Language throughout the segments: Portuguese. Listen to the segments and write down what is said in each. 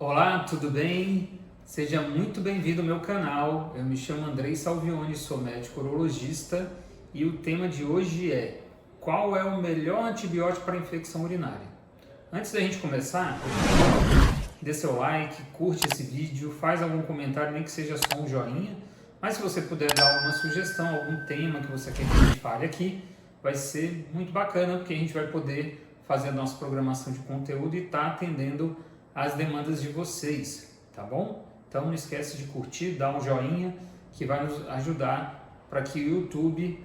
Olá, tudo bem? Seja muito bem-vindo ao meu canal. Eu me chamo Andrei Salvioni, sou médico urologista e o tema de hoje é: qual é o melhor antibiótico para infecção urinária? Antes da gente começar, dê seu like, curte esse vídeo, faz algum comentário, nem que seja só um joinha, mas se você puder dar alguma sugestão, algum tema que você quer que a gente fale aqui, vai ser muito bacana, porque a gente vai poder fazer a nossa programação de conteúdo e estar atendendo as demandas de vocês, tá bom? Então não esquece de curtir, dar um joinha, que vai nos ajudar para que o YouTube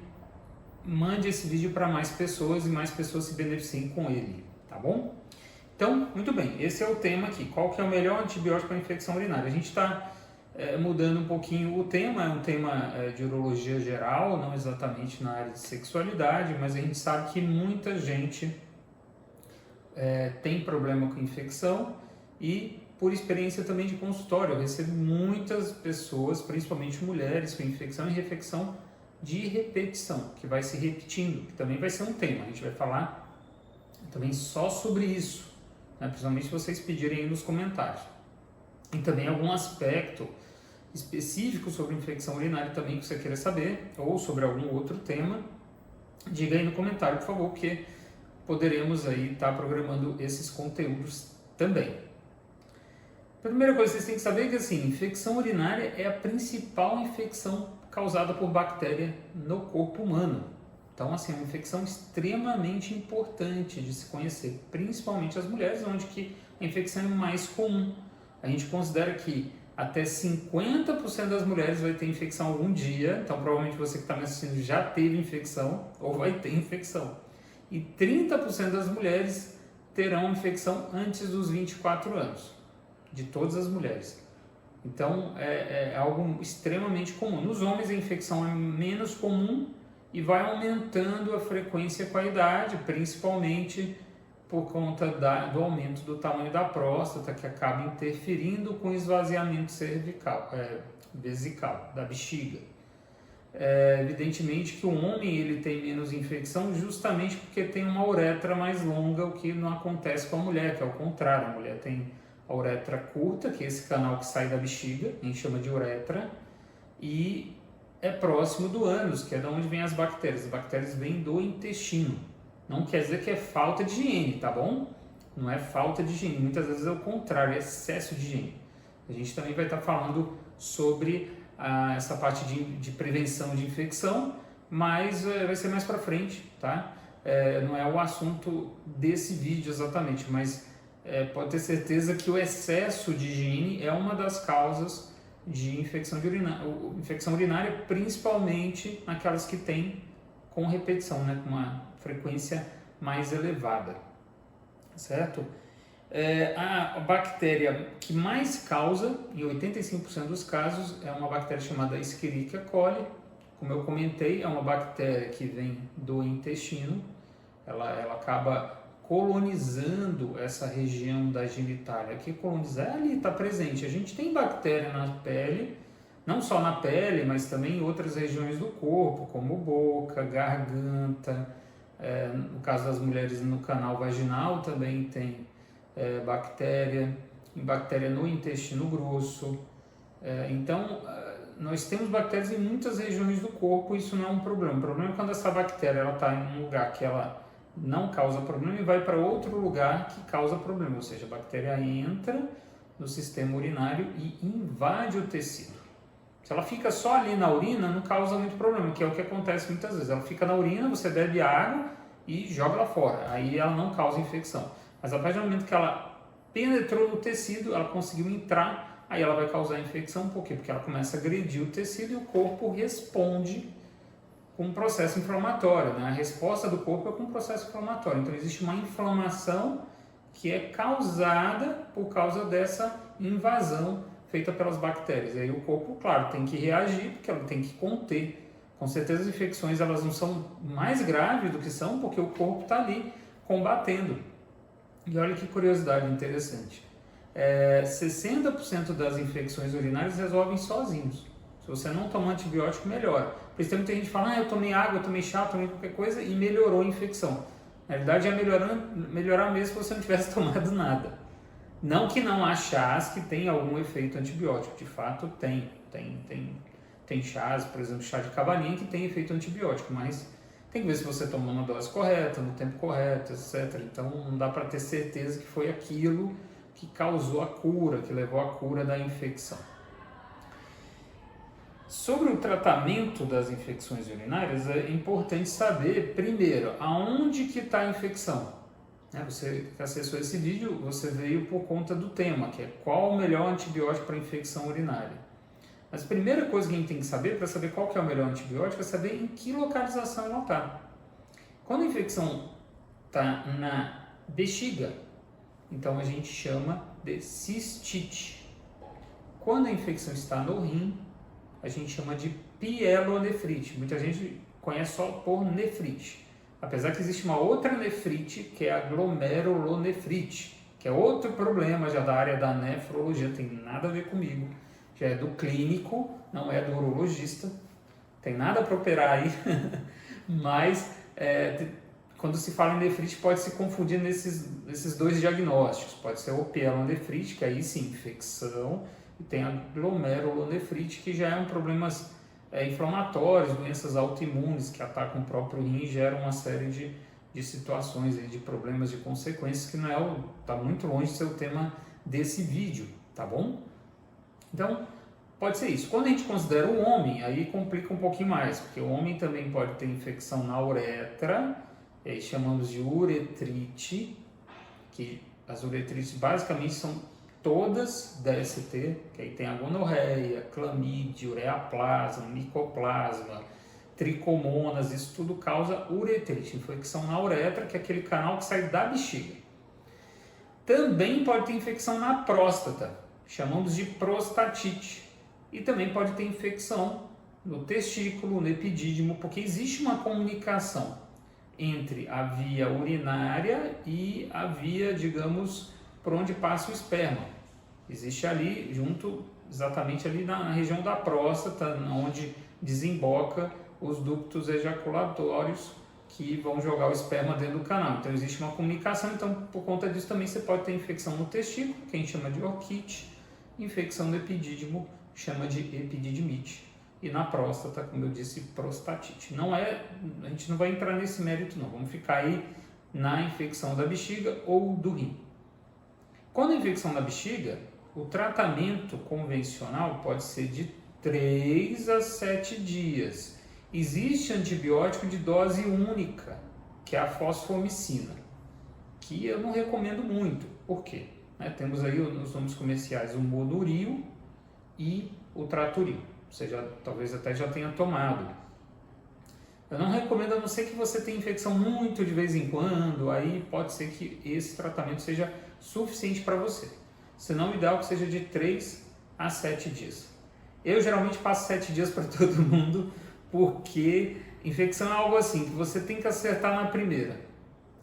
mande esse vídeo para mais pessoas e mais pessoas se beneficiem com ele, tá bom? Então, muito bem, esse é o tema aqui. Qual que é o melhor antibiótico para infecção urinária? A gente está mudando um pouquinho o tema, é um tema de urologia geral, não exatamente na área de sexualidade, mas a gente sabe que muita gente tem problema com infecção e por experiência também de consultório, eu recebo muitas pessoas, principalmente mulheres, com infecção e refecção de repetição, que vai se repetindo, que também vai ser um tema, a gente vai falar também só sobre isso, né? Principalmente se vocês pedirem aí nos comentários. E também algum aspecto específico sobre infecção urinária também que você queira saber, ou sobre algum outro tema, diga aí no comentário, por favor, porque poderemos aí estar programando esses conteúdos também. A primeira coisa que vocês têm que saber é que assim, infecção urinária é a principal infecção causada por bactéria no corpo humano. Então, assim, é uma infecção extremamente importante de se conhecer, principalmente as mulheres, onde que a infecção é mais comum. A gente considera que até 50% das mulheres vai ter infecção algum dia, então provavelmente você que está me assistindo já teve infecção ou vai ter infecção. E 30% das mulheres terão infecção antes dos 24 anos, de todas as mulheres. Então, é algo extremamente comum. Nos homens, a infecção é menos comum e vai aumentando a frequência com a idade, principalmente por conta do aumento do tamanho da próstata, que acaba interferindo com o esvaziamento vesical, da bexiga. Evidentemente que o homem ele tem menos infecção justamente porque tem uma uretra mais longa, o que não acontece com a mulher, que é o contrário. A mulher tem a uretra curta, que é esse canal que sai da bexiga, a gente chama de uretra, e é próximo do ânus, que é de onde vêm as bactérias. As bactérias vêm do intestino. Não quer dizer que é falta de higiene, tá bom? Não é falta de higiene, muitas vezes é o contrário, é excesso de higiene. A gente também vai estar falando sobre essa parte de prevenção de infecção, mas vai ser mais para frente, tá? Não é o assunto desse vídeo exatamente, mas pode ter certeza que o excesso de higiene é uma das causas de infecção urinária, principalmente naquelas que têm com repetição, né? Com uma frequência mais elevada, certo? A bactéria que mais causa, em 85% dos casos, é uma bactéria chamada Escherichia coli. Como eu comentei, é uma bactéria que vem do intestino, ela acaba colonizando essa região da genitália. Que colonizar ali está presente. A gente tem bactéria na pele, não só na pele, mas também em outras regiões do corpo, como boca, garganta. No caso das mulheres, no canal vaginal também tem bactéria no intestino grosso. Então, nós temos bactérias em muitas regiões do corpo, isso não é um problema. O problema é quando essa bactéria está em um lugar que ela não causa problema e vai para outro lugar que causa problema, ou seja, a bactéria entra no sistema urinário e invade o tecido. Se ela fica só ali na urina, não causa muito problema, que é o que acontece muitas vezes. Ela fica na urina, você bebe água e joga lá fora, aí ela não causa infecção. Mas a partir do momento que ela penetrou no tecido, ela conseguiu entrar, aí ela vai causar infecção. Por quê? Porque ela começa a agredir o tecido e o corpo responde com um processo inflamatório, né? A resposta do corpo é com um processo inflamatório. Então existe uma inflamação que é causada por causa dessa invasão feita pelas bactérias. E aí o corpo, claro, tem que reagir, porque ela tem que conter. Com certeza as infecções elas não são mais graves do que são, porque o corpo está ali combatendo. E olha que curiosidade interessante. 60% das infecções urinárias resolvem sozinhos. Se você não tomar antibiótico, melhora. Por isso tem muita gente que fala, eu tomei água, eu tomei chá, tomei qualquer coisa e melhorou a infecção. Na verdade, é melhorar mesmo se você não tivesse tomado nada. Não que não há chás que tem algum efeito antibiótico, de fato tem chás, por exemplo, chá de cavalinha que tem efeito antibiótico, mas tem que ver se você tomou na dose correta, no tempo correto, etc. Então não dá para ter certeza que foi aquilo que causou a cura, que levou à cura da infecção. Sobre o tratamento das infecções urinárias, é importante saber, primeiro, aonde que está a infecção. Você que acessou esse vídeo, você veio por conta do tema, que é qual o melhor antibiótico para infecção urinária. Mas a primeira coisa que a gente tem que saber, para saber qual que é o melhor antibiótico, é saber em que localização ela está. Quando a infecção está na bexiga, então a gente chama de cistite. Quando a infecção está no rim, a gente chama de pielonefrite. Muita gente conhece só por nefrite. Apesar que existe uma outra nefrite, que é a glomerulonefrite, que é outro problema já da área da nefrologia, tem nada a ver comigo. Já é do clínico, não é do urologista. Tem nada para operar aí, mas quando se fala em nefrite pode se confundir nesses dois diagnósticos. Pode ser o pielonefrite, que aí sim, infecção, e tem a glomerulonefrite, que já é um problema inflamatórios, doenças autoimunes que atacam o próprio rim e geram uma série de situações, de problemas, de consequências, que não está muito longe de ser o tema desse vídeo, tá bom? Então, pode ser isso. Quando a gente considera o homem, aí complica um pouquinho mais, porque o homem também pode ter infecção na uretra, chamamos de uretrite, que as uretrites basicamente são todas DST, que aí tem a gonorreia, clamídia, ureaplasma, micoplasma, tricomonas, isso tudo causa uretrite, infecção na uretra, que é aquele canal que sai da bexiga. Também pode ter infecção na próstata, chamamos de prostatite, e também pode ter infecção no testículo, no epidídimo, porque existe uma comunicação entre a via urinária e a via, digamos, por onde passa o esperma. Existe ali, exatamente ali na região da próstata, onde desemboca os ductos ejaculatórios que vão jogar o esperma dentro do canal. Então existe uma comunicação, então por conta disso também você pode ter infecção no testículo, que a gente chama de orquite, infecção no epidídimo, chama de epididimite, e na próstata, como eu disse, prostatite. A gente não vai entrar nesse mérito não, vamos ficar aí na infecção da bexiga ou do rim. Quando a infecção da bexiga, o tratamento convencional pode ser de 3 a 7 dias. Existe antibiótico de dose única, que é a fosfomicina, que eu não recomendo muito. Por quê? Temos aí nos nomes comerciais o Moduril e o Traturil. Você talvez até já tenha tomado. Eu não recomendo, a não ser que você tenha infecção muito de vez em quando, aí pode ser que esse tratamento seja suficiente para você. Se não, o ideal é que seja de 3 a 7 dias. Eu geralmente passo 7 dias para todo mundo, porque infecção é algo assim, que você tem que acertar na primeira.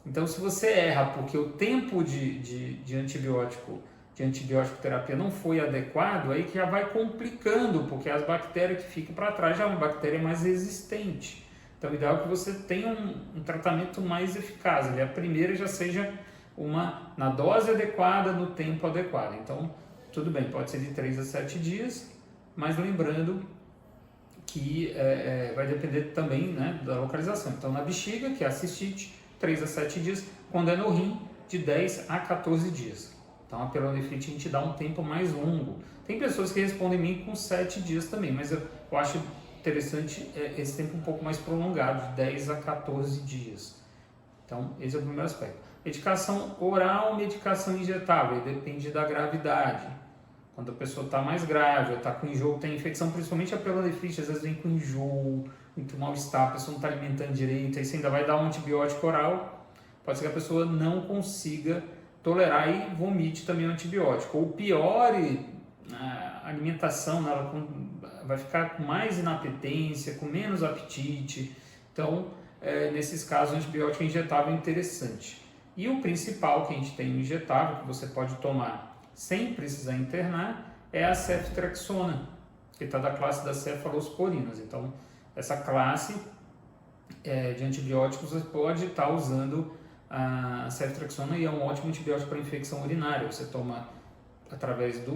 Então, se você erra porque o tempo de antibiótico terapia não foi adequado, aí que já vai complicando, porque as bactérias que ficam para trás já é uma bactéria mais resistente. Então, o ideal é que você tenha um tratamento mais eficaz. A primeira já seja na dose adequada, no tempo adequado. Então, tudo bem, pode ser de 3 a 7 dias, mas lembrando que vai depender também, da localização. Então, na bexiga, que é a cistite, 3 a 7 dias. Quando é no rim, de 10 a 14 dias. Então, a pielonefrite a gente dá um tempo mais longo. Tem pessoas que respondem a mim com 7 dias também, mas eu acho interessante esse tempo um pouco mais prolongado, de 10 a 14 dias. Então, esse é o primeiro aspecto. Medicação oral, medicação injetável, depende da gravidade. Quando a pessoa está mais grave, ou está com enjoo, tem infecção, principalmente a pielonefrite, às vezes vem com enjoo, muito mal-estar, a pessoa não está alimentando direito, aí você ainda vai dar um antibiótico oral, pode ser que a pessoa não consiga tolerar e vomite também o antibiótico. Ou piore a alimentação, ela vai ficar com mais inapetência, com menos apetite. Então, nesses casos, o antibiótico injetável é interessante. E o principal que a gente tem no injetável, que você pode tomar sem precisar internar, é a ceftriaxona, que está da classe das cefalosporinas. Então, essa classe de antibióticos você pode estar usando a ceftriaxona e é um ótimo antibiótico para infecção urinária. Você toma através de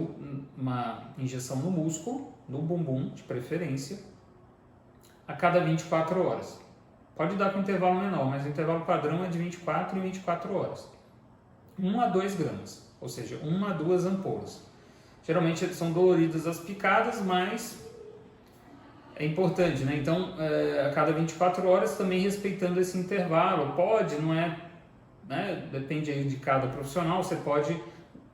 uma injeção no músculo, no bumbum de preferência, a cada 24 horas. Pode dar com intervalo menor, mas o intervalo padrão é de 24 em 24 horas. 1 a 2 gramas, ou seja, 1 a 2 ampolas. Geralmente são doloridas as picadas, mas é importante, né? Então, a cada 24 horas também respeitando esse intervalo. Pode, não é, né? Depende aí de cada profissional, você pode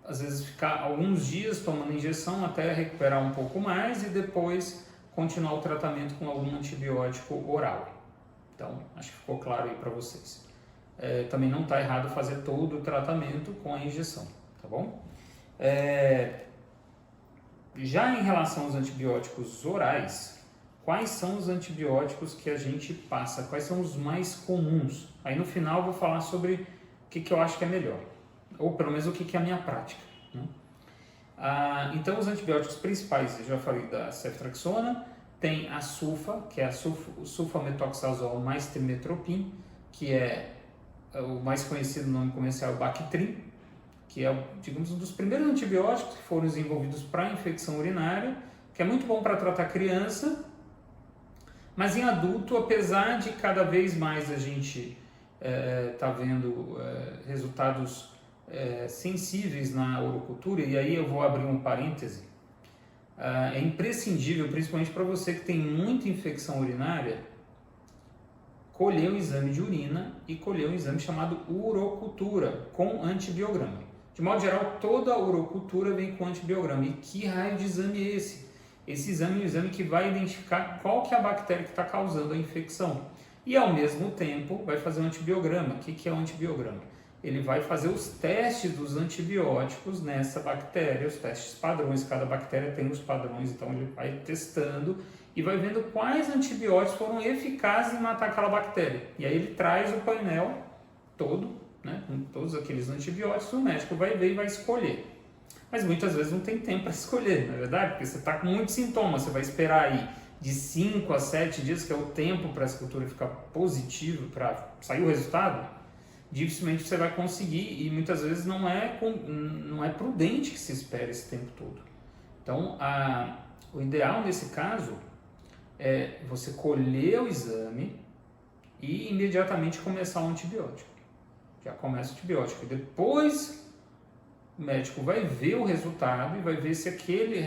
às vezes ficar alguns dias tomando injeção até recuperar um pouco mais e depois continuar o tratamento com algum antibiótico oral. Então, acho que ficou claro aí para vocês. Também não está errado fazer todo o tratamento com a injeção, tá bom? Já em relação aos antibióticos orais, quais são os antibióticos que a gente passa? Quais são os mais comuns? Aí no final eu vou falar sobre o que eu acho que é melhor, ou pelo menos o que é a minha prática, né? Então os antibióticos principais, eu já falei da ceftriaxona, tem a sulfa, que é a sulfametoxazol mais trimmetoprim, que é o mais conhecido nome comercial Bactrim, que é, digamos, um dos primeiros antibióticos que foram desenvolvidos para infecção urinária, que é muito bom para tratar criança, mas em adulto, apesar de cada vez mais a gente tá vendo resultados sensíveis na orocultura, e aí eu vou abrir um parêntese, é imprescindível, principalmente para você que tem muita infecção urinária, colher o exame de urina e colher um exame chamado urocultura com antibiograma. De modo geral, toda a urocultura vem com antibiograma. E que raio de exame é esse? Esse exame é um exame que vai identificar qual que é a bactéria que está causando a infecção. E ao mesmo tempo vai fazer um antibiograma. O que é o antibiograma? Ele vai fazer os testes dos antibióticos nessa bactéria, os testes padrões. Cada bactéria tem os padrões, então ele vai testando e vai vendo quais antibióticos foram eficazes em matar aquela bactéria. E aí ele traz o painel todo, né, com todos aqueles antibióticos, o médico vai ver e vai escolher. Mas muitas vezes não tem tempo para escolher, não é verdade? Porque você está com muitos sintomas, você vai esperar aí de 5 a 7 dias, que é o tempo para essa cultura ficar positivo, para sair o resultado, dificilmente você vai conseguir e muitas vezes não é prudente que se espere esse tempo todo. Então, o ideal nesse caso é você colher o exame e imediatamente começar o antibiótico. Já começa o antibiótico. Depois o médico vai ver o resultado e vai ver se aquele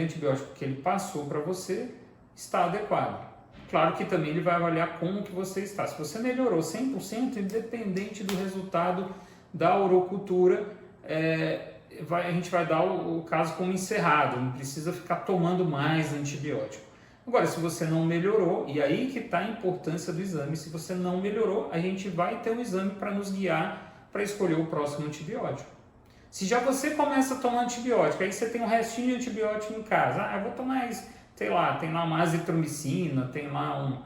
antibiótico que ele passou para você está adequado. Claro que também ele vai avaliar como que você está. Se você melhorou 100%, independente do resultado da urocultura, a gente vai dar o caso como encerrado, não precisa ficar tomando mais antibiótico. Agora, se você não melhorou, e aí que está a importância do exame, se você não melhorou, a gente vai ter um exame para nos guiar para escolher o próximo antibiótico. Se já você começa a tomar antibiótico, aí você tem um restinho de antibiótico em casa, eu vou tomar isso, sei lá, tem lá uma azitromicina, tem lá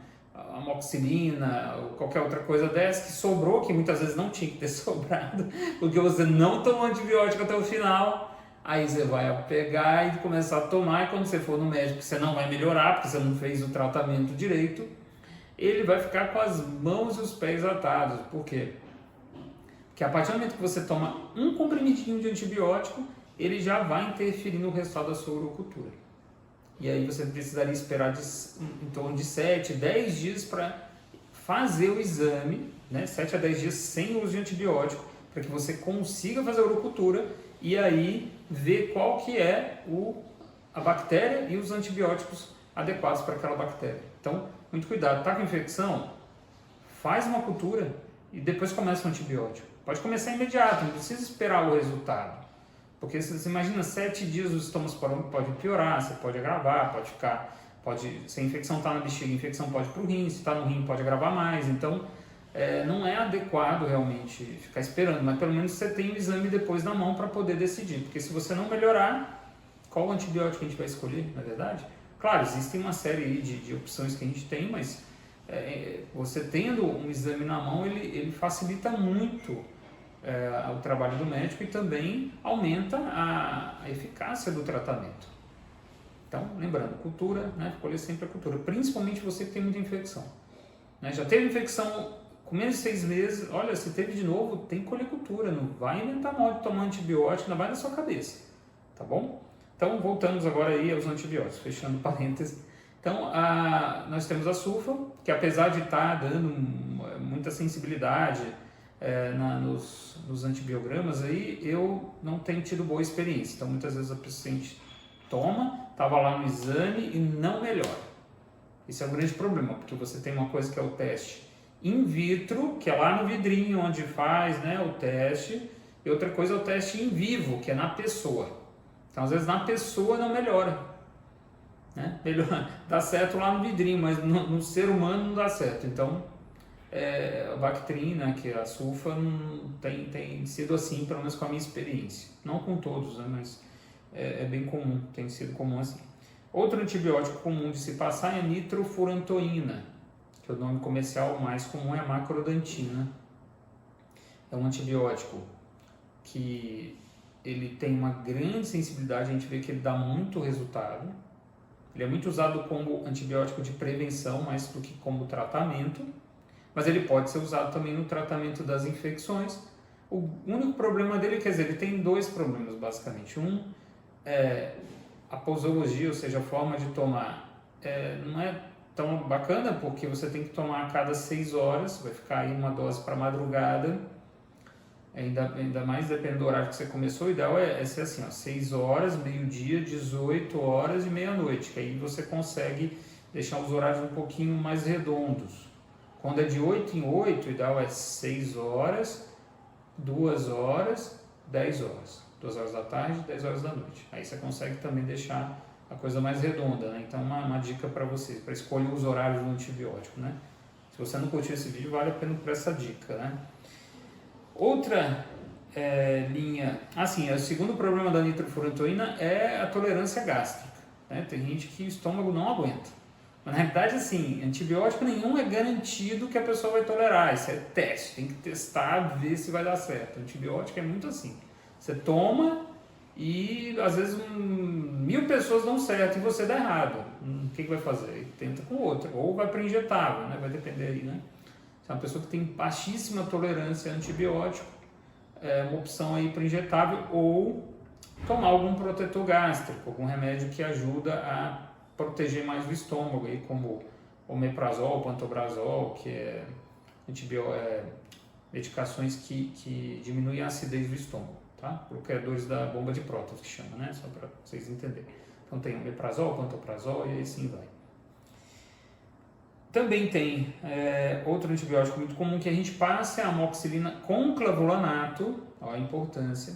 amoxicilina, ou qualquer outra coisa dessa que sobrou, que muitas vezes não tinha que ter sobrado, porque você não tomou antibiótico até o final. Aí você vai pegar e começar a tomar, e quando você for no médico você não vai melhorar, porque você não fez o tratamento direito, ele vai ficar com as mãos e os pés atados. Por quê? Porque a partir do momento que você toma um comprimidinho de antibiótico, ele já vai interferir no resultado da sua urocultura. E aí você precisaria esperar em torno de 7, 10 dias para fazer o exame, né? 7 a 10 dias sem uso de antibiótico, para que você consiga fazer a urocultura e aí ver qual que é a bactéria e os antibióticos adequados para aquela bactéria. Então, muito cuidado. Está com infecção? Faz uma cultura e depois começa o antibiótico. Pode começar imediato, não precisa esperar o resultado. Porque você imagina, 7 dias os sintomas podem piorar, você pode agravar, se a infecção está na bexiga, a infecção pode ir para o rim, se está no rim pode agravar mais. Então, não é adequado realmente ficar esperando, mas pelo menos você tem o exame depois na mão para poder decidir. Porque se você não melhorar, qual antibiótico a gente vai escolher, na verdade? Claro, existem uma série de opções que a gente tem, mas você tendo um exame na mão, ele facilita muito o trabalho do médico e também aumenta a eficácia do tratamento. Então, lembrando, cultura, né? Escolher sempre a cultura, principalmente você que tem muita infecção. Né? Já teve infecção Com menos de 6 meses, olha, se teve de novo, tem colicultura, não vai inventar modo de tomar antibiótico, não vai na sua cabeça, tá bom? Então, voltamos agora aí aos antibióticos, fechando parênteses. Então, nós temos a sulfa, que apesar de estar dando muita sensibilidade nos antibiogramas, aí, eu não tenho tido boa experiência. Então, muitas vezes a paciente toma, estava lá no exame e não melhora. Esse é o grande problema, porque você tem uma coisa que é o teste in vitro, que é lá no vidrinho onde faz, né, o teste, e outra coisa é o teste in vivo, que é na pessoa. Então, às vezes, na pessoa não melhora. Né? Dá certo lá no vidrinho, mas no ser humano não dá certo. Então, a Bactrim, que é a sulfa, tem sido assim, pelo menos com a minha experiência. Não com todos, né, mas é bem comum, tem sido comum assim. Outro antibiótico comum de se passar é a nitrofurantoína, que o nome comercial mais comum é a macrodantina. É um antibiótico que ele tem uma grande sensibilidade, a gente vê que ele dá muito resultado. Ele é muito usado como antibiótico de prevenção, mais do que como tratamento, mas ele pode ser usado também no tratamento das infecções. O único problema dele, quer dizer, ele tem dois problemas basicamente. Um é a posologia, ou seja, a forma de tomar, não é tão bacana, porque você tem que tomar a cada 6 horas, vai ficar aí uma dose para madrugada, ainda mais dependendo do horário que você começou. O ideal é ser assim, 6 horas, meio-dia, 18 horas e meia-noite, que aí você consegue deixar os horários um pouquinho mais redondos. Quando é de 8 em 8, o ideal é 6 horas, 2 horas, 10 horas. 2 horas da tarde, 10 horas da noite. Aí você consegue também deixar a coisa mais redonda, né? Então, uma dica para vocês, para escolher os horários do antibiótico, né? Se você não curtiu esse vídeo, vale a pena por essa dica, né? Outra linha... o segundo problema da nitrofurantoína é a tolerância gástrica, né? Tem gente que o estômago não aguenta. Mas, na realidade, assim, antibiótico nenhum é garantido que a pessoa vai tolerar. Isso é teste, tem que testar, ver se vai dar certo. Antibiótico é muito assim. Você toma e, às vezes, 1000 pessoas dão certo e você dá errado. O que vai fazer? Tenta com outra. Ou vai para injetável, né? Vai depender aí, né? Se é uma pessoa que tem baixíssima tolerância a antibiótico, é uma opção aí para injetável, ou tomar algum protetor gástrico, algum remédio que ajuda a proteger mais o estômago, aí, como omeprazol, pantoprazol, que é medicações que diminuem a acidez do estômago, tá? Bloqueadores da bomba de prótons, que chama, né? Só para vocês entenderem. Então tem omeprazol, pantoprazol e aí sim vai. Também tem outro antibiótico muito comum que a gente passa, é a amoxicilina com clavulanato. Olha a importância.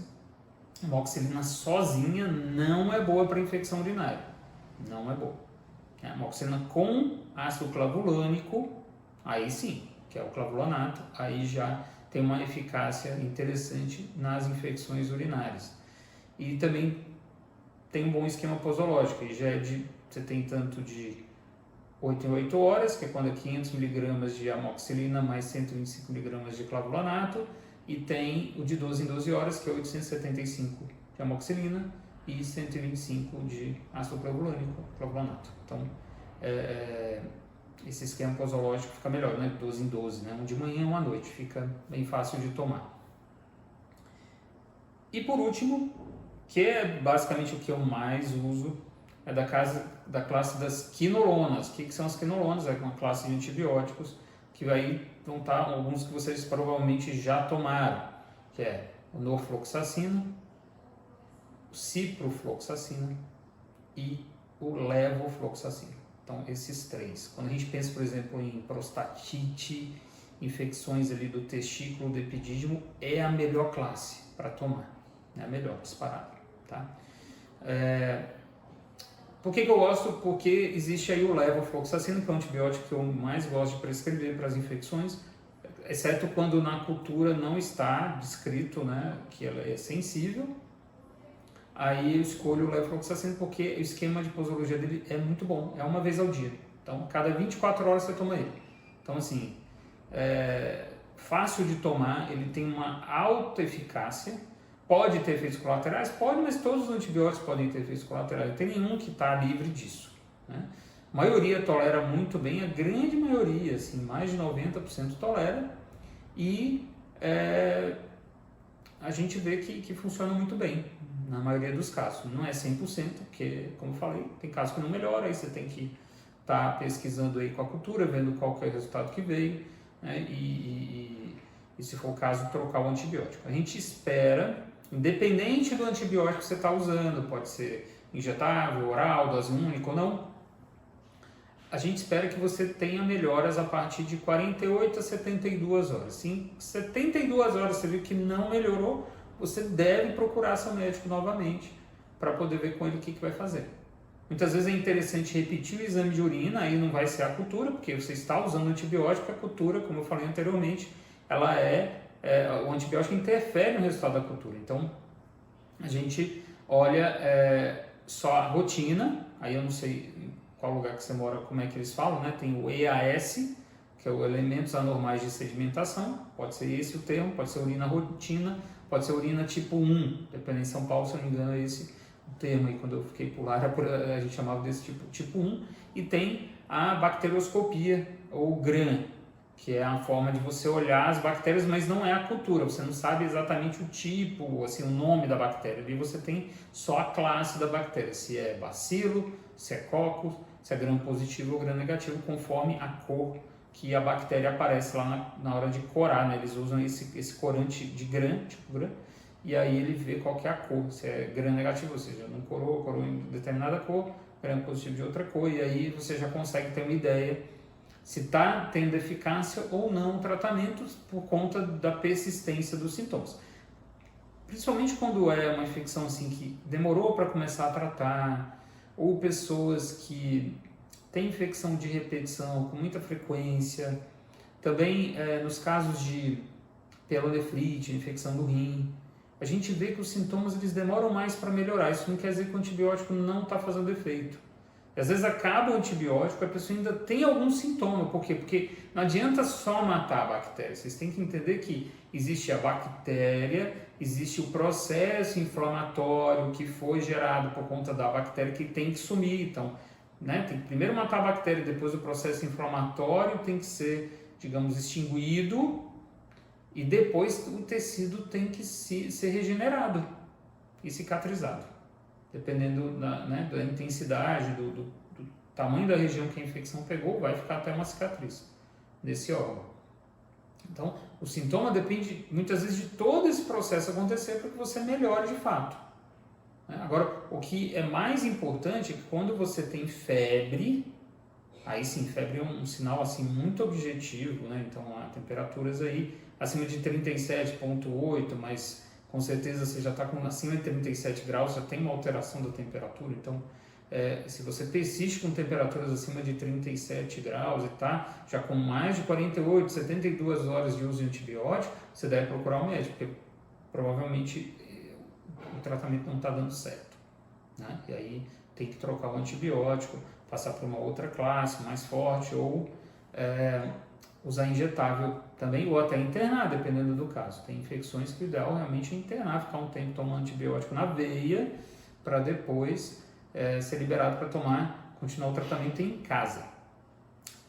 A amoxicilina sozinha não é boa para infecção urinária. Não é boa. A amoxicilina com ácido clavulânico, aí sim, que é o clavulanato, aí já tem uma eficácia interessante nas infecções urinárias. E também tem um bom esquema posológico, e já você tem tanto de 8 em 8 horas, que é quando é 500 mg de amoxicilina mais 125 mg de clavulanato, e tem o de 12 em 12 horas, que é 875 de amoxicilina e 125 de ácido clavulanato. Então, esse esquema posológico fica melhor, né? 12 em 12, né? Um de manhã e um à noite, fica bem fácil de tomar. E por último, que é basicamente o que eu mais uso, é da classe das quinolonas. O que são as quinolonas? É uma classe de antibióticos que aí vão estar alguns que vocês provavelmente já tomaram, que é o norfloxacina, o ciprofloxacina e o levofloxacina. Então, esses 3. Quando a gente pensa, por exemplo, em prostatite, infecções ali do testículo, do epidídimo, é a melhor classe para tomar. É a melhor, disparada, tá? Por que eu gosto? Porque existe aí o levofloxacina, que é o antibiótico que eu mais gosto de prescrever para as infecções, exceto quando na cultura não está descrito, né, que ela é sensível. Aí eu escolho o levofloxacina porque o esquema de posologia dele é muito bom, é uma vez ao dia. Então, cada 24 horas você toma ele. Então, assim, fácil de tomar, ele tem uma alta eficácia. Pode ter efeitos colaterais? Pode, mas todos os antibióticos podem ter efeitos colaterais. Não tem nenhum que está livre disso, né? A maioria tolera muito bem, a grande maioria, assim, mais de 90% tolera. e a gente vê que funciona muito bem, na maioria dos casos. Não é 100%, porque, como eu falei, tem casos que não melhora, aí você tem que estar pesquisando aí com a cultura, vendo qual que é o resultado que veio, né? E se for o caso, trocar o antibiótico. A gente espera, independente do antibiótico que você está usando, pode ser injetável, oral, dose única ou não, a gente espera que você tenha melhoras a partir de 48 a 72 horas. Se em 72 horas você viu que não melhorou, você deve procurar seu médico novamente para poder ver com ele o que vai fazer. Muitas vezes é interessante repetir o exame de urina, aí não vai ser a cultura, porque você está usando antibiótico, a cultura, como eu falei anteriormente, ela o antibiótico interfere no resultado da cultura. Então, a gente olha só a rotina, aí eu não sei em qual lugar que você mora, como é que eles falam, né? Tem o EAS, que é o Elementos Anormais de Sedimentação, pode ser esse o termo, pode ser urina rotina, pode ser urina tipo 1, dependendo de São Paulo, se eu não me engano, é esse o termo aí, quando eu fiquei por lá, a gente chamava desse tipo 1, e tem a bacterioscopia, ou GRAM, que é a forma de você olhar as bactérias, mas não é a cultura, você não sabe exatamente o tipo, assim, o nome da bactéria, ali você tem só a classe da bactéria, se é bacilo, se é coccus, se é gram positivo ou gram negativo, conforme a cor que a bactéria aparece lá na hora de corar, né? Eles usam esse corante de gram, tipo gram, e aí ele vê qual que é a cor, se é gram negativo, ou seja, não corou em determinada cor, gram positivo de outra cor, e aí você já consegue ter uma ideia se está tendo eficácia ou não o tratamento por conta da persistência dos sintomas. Principalmente quando é uma infecção assim que demorou para começar a tratar, ou pessoas que têm infecção de repetição com muita frequência, também nos casos de pielonefrite, infecção do rim, a gente vê que os sintomas eles demoram mais para melhorar. Isso não quer dizer que o antibiótico não está fazendo efeito. Às vezes acaba o antibiótico, a pessoa ainda tem algum sintoma. Por quê? Porque não adianta só matar a bactéria. Vocês têm que entender que existe a bactéria, existe o processo inflamatório que foi gerado por conta da bactéria que tem que sumir. Então, né, tem que primeiro matar a bactéria, depois o processo inflamatório tem que ser, digamos, extinguido e depois o tecido tem que ser regenerado e cicatrizado. Dependendo da intensidade, do tamanho da região que a infecção pegou, vai ficar até uma cicatriz desse órgão. Então, o sintoma depende muitas vezes de todo esse processo acontecer para que você melhore de fato. Agora, o que é mais importante é que quando você tem febre, aí sim, febre é um sinal assim, muito objetivo, né? Então, há temperaturas aí acima de 37,8, mas com certeza você já está acima de 37 graus, já tem uma alteração da temperatura, então se você persiste com temperaturas acima de 37 graus e está já com mais de 48, 72 horas de uso de antibiótico, você deve procurar um médico, porque provavelmente o tratamento não está dando certo, né? E aí tem que trocar o antibiótico, passar para uma outra classe mais forte ou usar injetável também, ou até internar, dependendo do caso. Tem infecções que o ideal realmente é internar, ficar um tempo tomando antibiótico na veia, para depois ser liberado para continuar o tratamento em casa.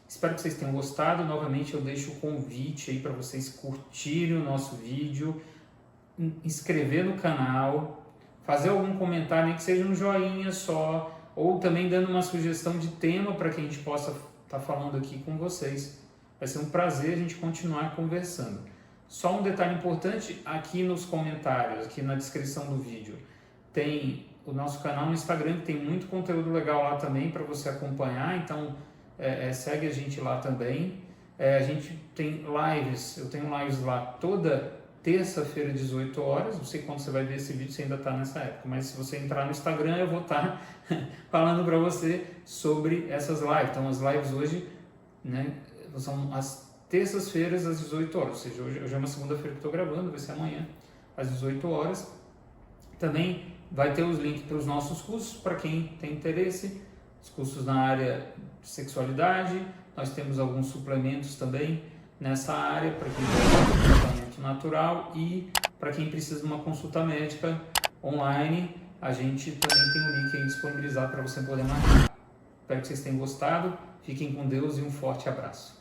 Espero que vocês tenham gostado. Novamente eu deixo o convite aí para vocês curtirem o nosso vídeo, inscrever no canal, fazer algum comentário, nem que seja um joinha só, ou também dando uma sugestão de tema para que a gente possa estar falando aqui com vocês. Vai ser um prazer a gente continuar conversando. Só um detalhe importante, aqui nos comentários, aqui na descrição do vídeo, tem o nosso canal no Instagram, que tem muito conteúdo legal lá também para você acompanhar, então segue a gente lá também. A gente tem lives, eu tenho lives lá toda terça-feira, 18 horas, não sei quando você vai ver esse vídeo, se ainda está nessa época, mas se você entrar no Instagram, eu vou estar falando para você sobre essas lives. Então, as lives hoje, né, são as terças-feiras às 18 horas, ou seja, hoje é uma segunda-feira que estou gravando, vai ser amanhã às 18 horas. Também vai ter os links para os nossos cursos, para quem tem interesse, os cursos na área de sexualidade, nós temos alguns suplementos também nessa área, para quem tem tratamento natural e para quem precisa de uma consulta médica online, a gente também tem um link aí disponibilizado para você poder marcar. Espero que vocês tenham gostado, fiquem com Deus e um forte abraço.